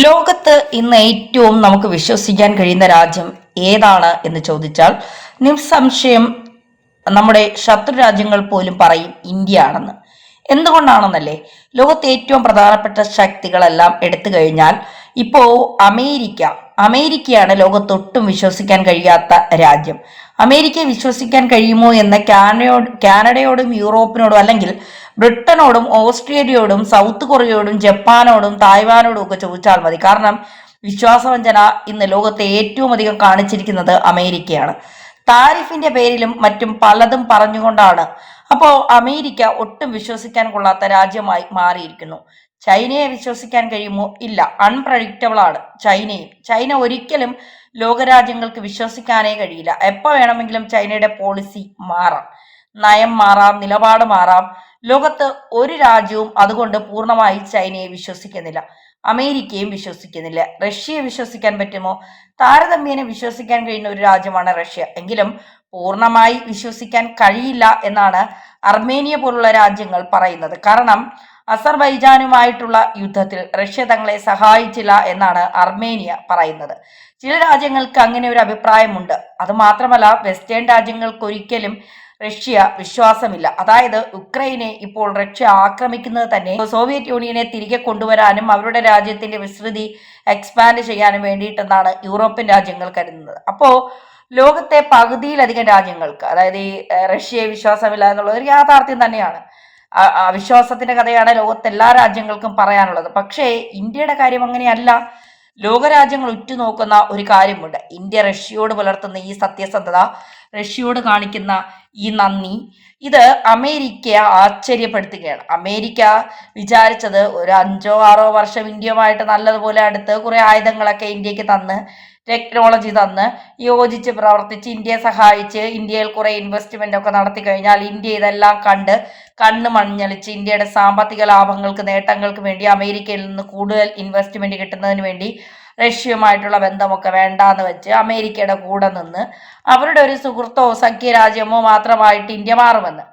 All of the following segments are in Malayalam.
ലോകത്ത് ഇന്ന് ഏറ്റവും നമുക്ക് വിശ്വസിക്കാൻ കഴിയുന്ന രാജ്യം ഏതാണ് എന്ന് ചോദിച്ചാൽ നിസ്സംശയം നമ്മുടെ ശത്രു രാജ്യങ്ങൾ പോലും പറയും ഇന്ത്യ ആണെന്ന്. എന്തുകൊണ്ടാണെന്നല്ലേ? ലോകത്തെ ഏറ്റവും പ്രധാനപ്പെട്ട ശക്തികളെല്ലാം എടുത്തു കഴിഞ്ഞാൽ ഇപ്പോ അമേരിക്കയാണ് ലോകത്തൊട്ടും വിശ്വസിക്കാൻ കഴിയാത്ത രാജ്യം. അമേരിക്കയെ വിശ്വസിക്കാൻ കഴിയുമോ എന്ന കാനഡയോടും യൂറോപ്പിനോടും അല്ലെങ്കിൽ ബ്രിട്ടനോടും ഓസ്ട്രേലിയയോടും സൗത്ത് കൊറിയയോടും ജപ്പാനോടും തായ്വാനോടും ഒക്കെ ചോദിച്ചാൽ മതി. കാരണം വിശ്വാസവഞ്ചന ഇന്ന് ലോകത്തെ ഏറ്റവും അധികം കാണിച്ചിരിക്കുന്നത് അമേരിക്കയാണ്. താരിഫിന്റെ പേരിലും മറ്റും പലതും പറഞ്ഞുകൊണ്ടാണ്. അപ്പോ അമേരിക്ക ഒട്ടും വിശ്വസിക്കാൻ കൊള്ളാത്ത രാജ്യമായി മാറിയിരിക്കുന്നു. ചൈനയെ വിശ്വസിക്കാൻ കഴിയുമോ? ഇല്ല. അൺപ്രഡിക്റ്റബിൾ ആണ് ചൈനയും. ചൈന ഒരിക്കലും ലോകരാജ്യങ്ങൾക്ക് വിശ്വസിക്കാനേ കഴിയില്ല. എപ്പോൾ വേണമെങ്കിലും ചൈനയുടെ പോളിസി മാറാം, നയം മാറാം, നിലപാട് മാറാം. ലോകത്ത് ഒരു രാജ്യവും അതുകൊണ്ട് പൂർണ്ണമായി ചൈനയെ വിശ്വസിക്കുന്നില്ല, അമേരിക്കയും വിശ്വസിക്കുന്നില്ല. റഷ്യയെ വിശ്വസിക്കാൻ പറ്റുമോ? താരതമ്യേന വിശ്വസിക്കാൻ കഴിയുന്ന ഒരു രാജ്യമാണ് റഷ്യ. എങ്കിലും പൂർണ്ണമായി വിശ്വസിക്കാൻ കഴിയില്ല എന്നാണ് അർമേനിയ പോലുള്ള രാജ്യങ്ങൾ പറയുന്നത്. കാരണം അസർബൈജാനുമായിട്ടുള്ള യുദ്ധത്തിൽ റഷ്യ തങ്ങളെ സഹായിച്ചില്ല എന്നാണ് അർമേനിയ പറയുന്നത്. ചില രാജ്യങ്ങൾക്ക് അങ്ങനെ ഒരു അഭിപ്രായമുണ്ട്. അത് മാത്രമല്ല, വെസ്റ്റേൺ രാജ്യങ്ങൾക്ക് ഒരിക്കലും റഷ്യ വിശ്വാസമില്ല. അതായത് യുക്രൈനെ ഇപ്പോൾ റഷ്യ ആക്രമിക്കുന്നത് തന്നെ സോവിയറ്റ് യൂണിയനെ തിരികെ കൊണ്ടുവരാനും അവരുടെ രാജ്യത്തിന്റെ വിസ്തൃതി എക്സ്പാൻഡ് ചെയ്യാനും വേണ്ടിയിട്ടെന്നാണ് യൂറോപ്യൻ രാജ്യങ്ങൾ കരുതുന്നത്. അപ്പോ ലോകത്തെ പകുതിയിലധികം രാജ്യങ്ങൾക്ക്, അതായത് ഈ റഷ്യയെ വിശ്വാസമില്ല എന്നുള്ളത് ഒരു യാഥാർത്ഥ്യം തന്നെയാണ്. അവിശ്വാസത്തിന്റെ കഥയാണ് ലോകത്തെ എല്ലാ രാജ്യങ്ങൾക്കും പറയാനുള്ളത്. പക്ഷേ ഇന്ത്യയുടെ കാര്യം അങ്ങനെയല്ല. ലോകരാജ്യങ്ങൾ ഉറ്റുനോക്കുന്ന ഒരു കാര്യമുണ്ട്. ഇന്ത്യ റഷ്യയോട് പുലർത്തുന്ന ഈ സത്യസന്ധത, റഷ്യയോട് കാണിക്കുന്ന ഈ നന്ദി, ഇത് അമേരിക്കയെ ആശ്ചര്യപ്പെടുത്തുകയാണ്. അമേരിക്ക വിചാരിച്ചത് ഒരു 5-6 വർഷം ഇന്ത്യയുമായിട്ട് നല്ലതുപോലെ അടുത്ത് കുറെ ആയുധങ്ങളൊക്കെ ഇന്ത്യക്ക് തന്ന്, ടെക്നോളജി തന്ന്, യോജിച്ച് പ്രവർത്തിച്ച് ഇന്ത്യയെ സഹായിച്ച് ഇന്ത്യയിൽ കുറെ ഇൻവെസ്റ്റ്മെന്റ് ഒക്കെ നടത്തി കഴിഞ്ഞാൽ ഇന്ത്യ ഇതെല്ലാം കണ്ട് കണ്ണ് മഞ്ഞളിച്ച് ഇന്ത്യയുടെ സാമ്പത്തിക ലാഭങ്ങൾക്ക്, നേട്ടങ്ങൾക്ക് വേണ്ടി അമേരിക്കയിൽ നിന്ന് കൂടുതൽ ഇൻവെസ്റ്റ്മെന്റ് കിട്ടുന്നതിന് വേണ്ടി റഷ്യയുമായിട്ടുള്ള ബന്ധമൊക്കെ വേണ്ടാന്ന് വെച്ച് അമേരിക്കയുടെ കൂടെ നിന്ന് അവരുടെ ഒരു സുഹൃത്തോ സഖ്യരാജ്യമോ മാത്രമായിട്ട് ഇന്ത്യ മാറുമെന്ന്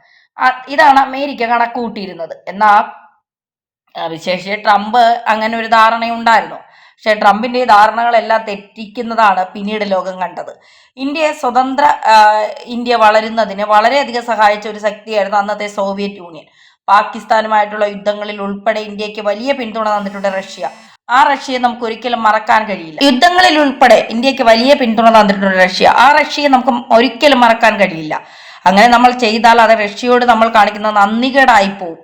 ഇതാണ് അമേരിക്ക കണക്കുകൂട്ടിയിരുന്നത്. എന്നാൽ വിശേഷിച്ച് ട്രംപ് അങ്ങനെ ഒരു ധാരണയുണ്ടായിരുന്നു. പക്ഷെ ട്രംപിന്റെ ഈ ധാരണകളെല്ലാം തെറ്റിക്കുന്നതാണ് പിന്നീട് ലോകം കണ്ടത്. സ്വതന്ത്ര ഇന്ത്യ വളരുന്നതിന് വളരെയധികം സഹായിച്ച ഒരു ശക്തിയായിരുന്നു അന്നത്തെ സോവിയറ്റ് യൂണിയൻ. പാകിസ്ഥാനുമായിട്ടുള്ള യുദ്ധങ്ങളിൽ ഉൾപ്പെടെ ഇന്ത്യക്ക് വലിയ പിന്തുണ തന്നിട്ടുണ്ട് റഷ്യ. ആ റഷ്യയെ നമുക്ക് ഒരിക്കലും മറക്കാൻ കഴിയില്ല. യുദ്ധങ്ങളിൽ ഉൾപ്പെടെ ഇന്ത്യക്ക് വലിയ പിന്തുണ തന്നിട്ടുണ്ട് റഷ്യ. ആ റഷ്യയെ നമുക്ക് ഒരിക്കലും മറക്കാൻ കഴിയില്ല. അങ്ങനെ നമ്മൾ ചെയ്താൽ അത് റഷ്യയോട് നമ്മൾ കാണിക്കുന്ന നന്ദികേടായി പോവും.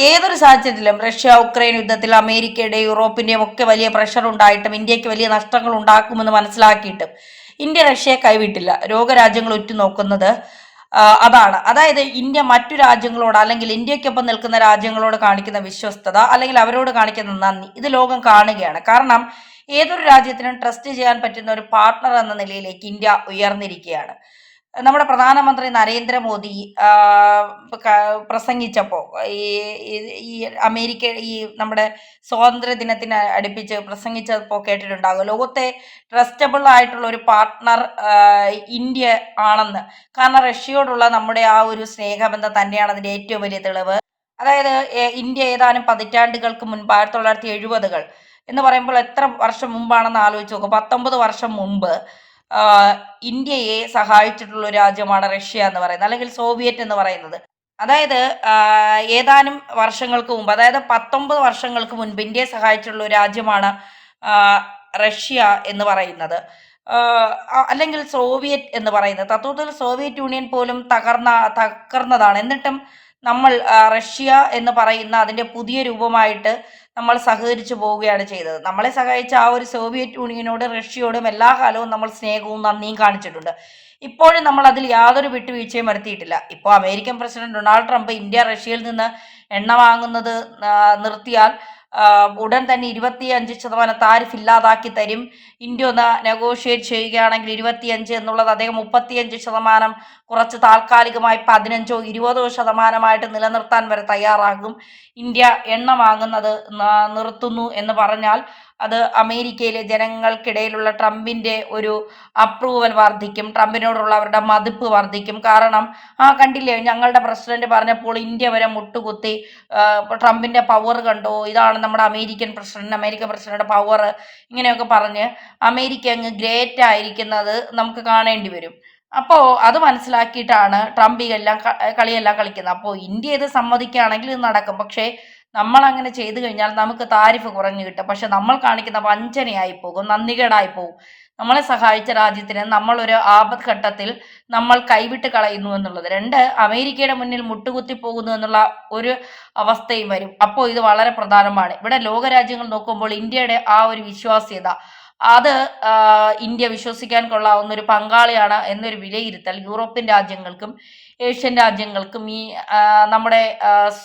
ഏതൊരു സാഹചര്യത്തിലും റഷ്യ ഉക്രൈൻ യുദ്ധത്തിൽ അമേരിക്കയുടെയും യൂറോപ്പിന്റെയും ഒക്കെ വലിയ പ്രഷർ ഉണ്ടായിട്ടും ഇന്ത്യക്ക് വലിയ നഷ്ടങ്ങൾ ഉണ്ടാക്കുമെന്ന് മനസ്സിലാക്കിയിട്ടും ഇന്ത്യ റഷ്യയെ കൈവിട്ടില്ല. ലോകരാജ്യങ്ങൾ ഉറ്റുനോക്കുന്നത് അതാണ്. അതായത് ഇന്ത്യ മറ്റു രാജ്യങ്ങളോട് അല്ലെങ്കിൽ ഇന്ത്യക്കൊപ്പം നിൽക്കുന്ന രാജ്യങ്ങളോട് കാണിക്കുന്ന വിശ്വസ്തത അല്ലെങ്കിൽ അവരോട് കാണിക്കുന്ന നന്ദി, ഇത് ലോകം കാണുകയാണ്. കാരണം ഏതൊരു രാജ്യത്തിനും ട്രസ്റ്റ് ചെയ്യാൻ പറ്റുന്ന ഒരു പാർട്ണർ എന്ന നിലയിലേക്ക് ഇന്ത്യ ഉയർന്നിരിക്കുകയാണ്. നമ്മുടെ പ്രധാനമന്ത്രി നരേന്ദ്രമോദി പ്രസംഗിച്ചപ്പോൾ ഈ അമേരിക്ക നമ്മുടെ സ്വാതന്ത്ര്യ ദിനത്തിന് അടുപ്പിച്ച് പ്രസംഗിച്ചപ്പോൾ കേട്ടിട്ടുണ്ടാകും, ലോകത്തെ ട്രസ്റ്റബിൾ ആയിട്ടുള്ള ഒരു പാർട്ട്ണർ ഇന്ത്യ ആണെന്ന്. കാരണം റഷ്യയോടുള്ള നമ്മുടെ ആ ഒരു സ്നേഹബന്ധം തന്നെയാണ് അതിന്റെ ഏറ്റവും വലിയ തെളിവ്. അതായത് ഇന്ത്യ ഏതാനും പതിറ്റാണ്ടുകൾക്ക് മുൻപ് 1970-കൾ എന്ന് പറയുമ്പോൾ എത്ര വർഷം മുമ്പാണെന്ന് ആലോചിച്ച് നോക്കുക. 19 വർഷം മുമ്പ് ഇന്ത്യയെ സഹായിച്ചിട്ടുള്ള ഒരു രാജ്യമാണ് റഷ്യ എന്ന് പറയുന്നത്, അല്ലെങ്കിൽ സോവിയറ്റ് എന്ന് പറയുന്നത്. അതായത് ഏതാനും വർഷങ്ങൾക്ക് മുമ്പ്, അതായത് 19 വർഷങ്ങൾക്ക് മുൻപ് ഇന്ത്യയെ സഹായിച്ചിട്ടുള്ള ഒരു രാജ്യമാണ് റഷ്യ എന്ന് പറയുന്നത്, അല്ലെങ്കിൽ സോവിയറ്റ് എന്ന് പറയുന്നത്. തത്വത്തിൽ സോവിയറ്റ് യൂണിയൻ പോലും തകർന്നതാണ്. എന്നിട്ടും നമ്മൾ റഷ്യ എന്ന് പറയുന്ന അതിന്റെ പുതിയ രൂപമായിട്ട് നമ്മൾ സഹകരിച്ചു പോവുകയാണ് ചെയ്തത്. നമ്മളെ സഹായിച്ച ആ ഒരു സോവിയറ്റ് യൂണിയനോട് റഷ്യയോടും എല്ലാ കാലവും നമ്മൾ സ്നേഹവും നന്ദിയും കാണിച്ചിട്ടുണ്ട്. ഇപ്പോഴും നമ്മൾ അതിൽ യാതൊരു വിട്ടുവീഴ്ചയും വരുത്തിയിട്ടില്ല. ഇപ്പോൾ American president Donald Trump India റഷ്യയിൽ നിന്ന് എണ്ണ വാങ്ങുന്നത് നിർത്തിയാൽ ഉടൻ തന്നെ 25% താരിഫ് ഇല്ലാതാക്കി തരും. ഇന്ത്യ ഒന്ന് നെഗോഷിയേറ്റ് ചെയ്യുകയാണെങ്കിൽ 25 എന്നുള്ളത് അദ്ദേഹം 35% കുറച്ച് താൽക്കാലികമായി 15-20% നിലനിർത്താൻ വരെ തയ്യാറാകും. ഇന്ത്യ എണ്ണ വാങ്ങുന്നത് നിർത്തുന്നു എന്ന് പറഞ്ഞാൽ അത് അമേരിക്കയിലെ ജനങ്ങൾക്കിടയിലുള്ള ട്രംപിൻ്റെ ഒരു അപ്രൂവൽ വർദ്ധിക്കും, ട്രംപിനോടുള്ള അവരുടെ മതിപ്പ് വർദ്ധിക്കും. കാരണം കണ്ടില്ലേ, ഞങ്ങളുടെ പ്രസിഡന്റ് പറഞ്ഞപ്പോൾ ഇന്ത്യ വരെ മുട്ടുകുത്തി, ട്രംപിൻ്റെ പവർ കണ്ടോ, ഇതാണ് നമ്മുടെ അമേരിക്കൻ പ്രസിഡന്റ് പവർ, ഇങ്ങനെയൊക്കെ പറഞ്ഞ് അമേരിക്ക അങ്ങ് ഗ്രേറ്റ് ആയിരിക്കുന്നത് നമുക്ക് കാണേണ്ടി വരും. അപ്പോൾ അത് മനസ്സിലാക്കിയിട്ടാണ് ട്രംപ് കളിയെല്ലാം കളിക്കുന്നത്. അപ്പോൾ ഇന്ത്യ ഇത് സമ്മതിക്കുകയാണെങ്കിൽ ഇത് നടക്കും. പക്ഷേ നമ്മൾ അങ്ങനെ ചെയ്തു കഴിഞ്ഞാൽ നമുക്ക് താരിഫ് കുറഞ്ഞു കിട്ടും. പക്ഷെ നമ്മൾ കാണിക്കുന്ന വഞ്ചനയായി പോകും, നന്ദികേടായി പോകും. നമ്മളെ സഹായിച്ച രാജ്യത്തിന് നമ്മളൊരു ആപത് ഘട്ടത്തിൽ നമ്മൾ കൈവിട്ട് കളയുന്നു എന്നുള്ളത്. രണ്ട്, അമേരിക്കയുടെ മുന്നിൽ മുട്ടുകുത്തി പോകുന്നു എന്നുള്ള ഒരു അവസ്ഥയും വരും. അപ്പോൾ ഇത് വളരെ പ്രധാനമാണ്. ഇവിടെ ലോകരാജ്യങ്ങൾ നോക്കുമ്പോൾ ഇന്ത്യയുടെ ആ ഒരു വിശ്വാസ്യത, അത് ഇന്ത്യ വിശ്വസിക്കാൻ കൊള്ളാവുന്ന ഒരു പങ്കാളിയാണ് എന്നൊരു വിലയിരുത്തൽ യൂറോപ്യൻ രാജ്യങ്ങൾക്കും ഏഷ്യൻ രാജ്യങ്ങൾക്കും ഈ നമ്മുടെ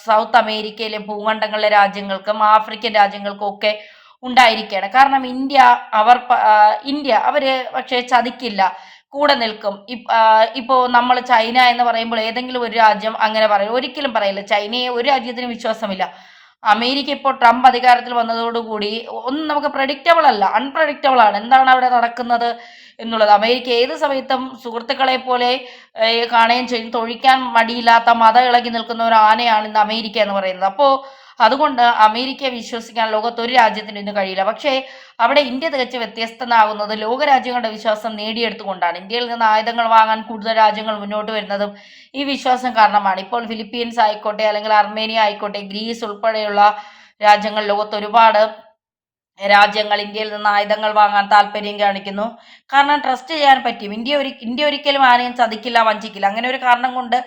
സൗത്ത് അമേരിക്കയിലെ ഭൂഖണ്ഡങ്ങളിലെ രാജ്യങ്ങൾക്കും ആഫ്രിക്കൻ രാജ്യങ്ങൾക്കും ഒക്കെ ഉണ്ടായിരിക്കുകയാണ്. കാരണം ഇന്ത്യ അവര് പക്ഷേ ചതിക്കില്ല, കൂടെ നിൽക്കും. ഇപ്പോൾ നമ്മൾ ചൈന എന്ന് പറയുമ്പോൾ ഏതെങ്കിലും ഒരു രാജ്യം അങ്ങനെ പറയും, ഒരിക്കലും പറയില്ല. ചൈനയെ ഒരു രാജ്യത്തിനും വിശ്വാസമില്ല. അമേരിക്ക ഇപ്പോൾ ട്രംപ് അധികാരത്തിൽ വന്നതോടുകൂടി ഒന്നും നമുക്ക് പ്രഡിക്റ്റബിൾ അല്ല, അൺപ്രഡിക്റ്റബിൾ ആണ് എന്താണ് അവിടെ നടക്കുന്നത് എന്നുള്ളത്. അമേരിക്ക ഏത് സമയത്തും സുഹൃത്തുക്കളെ പോലെ കാണുകയും ചെയ്യും. തൊഴിക്കാൻ മടിയില്ലാത്ത മത ഇളകി നിൽക്കുന്ന ഒരു ആനയാണ് ഇന്ന് അമേരിക്ക എന്ന് പറയുന്നത്. അപ്പോൾ അതുകൊണ്ട് അമേരിക്കയെ വിശ്വസിക്കാൻ ലോകത്ത് ഒരു രാജ്യത്തിന് ഇന്ന് കഴിയില്ല. പക്ഷേ അവിടെ ഇന്ത്യ തികച്ച് വ്യത്യസ്തനാകുന്നത് ലോകരാജ്യങ്ങളുടെ വിശ്വാസം നേടിയെടുത്തുകൊണ്ടാണ്. ഇന്ത്യയിൽ നിന്ന് ആയുധങ്ങൾ വാങ്ങാൻ കൂടുതൽ രാജ്യങ്ങൾ മുന്നോട്ട് വരുന്നതും ഈ വിശ്വാസം കാരണമാണ്. ഇപ്പോൾ ഫിലിപ്പീൻസ് ആയിക്കോട്ടെ, അല്ലെങ്കിൽ അർമേനിയ ആയിക്കോട്ടെ, ഗ്രീസ് ഉൾപ്പെടെയുള്ള രാജ്യങ്ങൾ, ലോകത്ത് ഒരുപാട് രാജ്യങ്ങൾ ഇന്ത്യയിൽ നിന്ന് ആയുധങ്ങൾ വാങ്ങാൻ താല്പര്യം കാണിക്കുന്നു. കാരണം ട്രസ്റ്റ് ചെയ്യാൻ പറ്റും. ഇന്ത്യ ഒരിക്കലും ആരെയും ചതിക്കില്ല, വഞ്ചിക്കില്ല. അങ്ങനെ ഒരു കാരണം കൊണ്ട്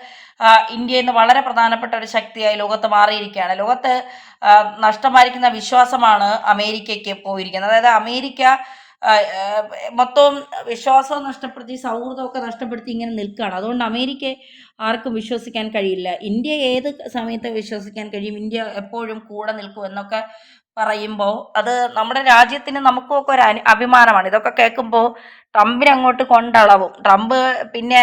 ഇന്ത്യ ഇന്ന് വളരെ പ്രധാനപ്പെട്ട ഒരു ശക്തിയായി ലോകത്ത് മാറിയിരിക്കുകയാണ്. ലോകത്ത് നഷ്ടമായിരിക്കുന്ന വിശ്വാസമാണ് അമേരിക്കയ്ക്ക് പോയിരിക്കുന്നത്. അതായത് അമേരിക്ക മൊത്തവും വിശ്വാസവും നഷ്ടപ്പെടുത്തി, സൗഹൃദമൊക്കെ നഷ്ടപ്പെടുത്തി ഇങ്ങനെ നിൽക്കുകയാണ്. അതുകൊണ്ട് അമേരിക്കയെ ആർക്കും വിശ്വസിക്കാൻ കഴിയില്ല. ഇന്ത്യ ഏത് സമയത്ത് വിശ്വസിക്കാൻ കഴിയും, ഇന്ത്യ എപ്പോഴും കൂടെ നിൽക്കും എന്നൊക്കെ പറയുമ്പോൾ അത് നമ്മുടെ രാജ്യത്തിന് നമുക്കൊക്കെ ഒരു അഭിമാനമാണ്. ഇതൊക്കെ കേൾക്കുമ്പോൾ ട്രംപിനെ അങ്ങോട്ട് കൊണ്ടളവും. ട്രംപ് പിന്നെ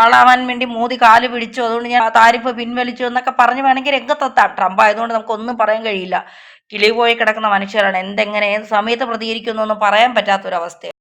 ആളാവാൻ വേണ്ടി മോദി കാല് പിടിച്ചു, അതുകൊണ്ട് ഞാൻ താരിഫ് പിൻവലിച്ചു എന്നൊക്കെ പറഞ്ഞു വേണമെങ്കിൽ രംഗത്തെത്താം. ട്രംപ് ആയതുകൊണ്ട് നമുക്കൊന്നും പറയാൻ കഴിയില്ല. കിളി പോയി കിടക്കുന്ന മനുഷ്യരാണ്. ഏത് സമയത്ത് പ്രതികരിക്കുന്നു എന്ന് പറയാൻ പറ്റാത്തൊരവസ്ഥയാണ്.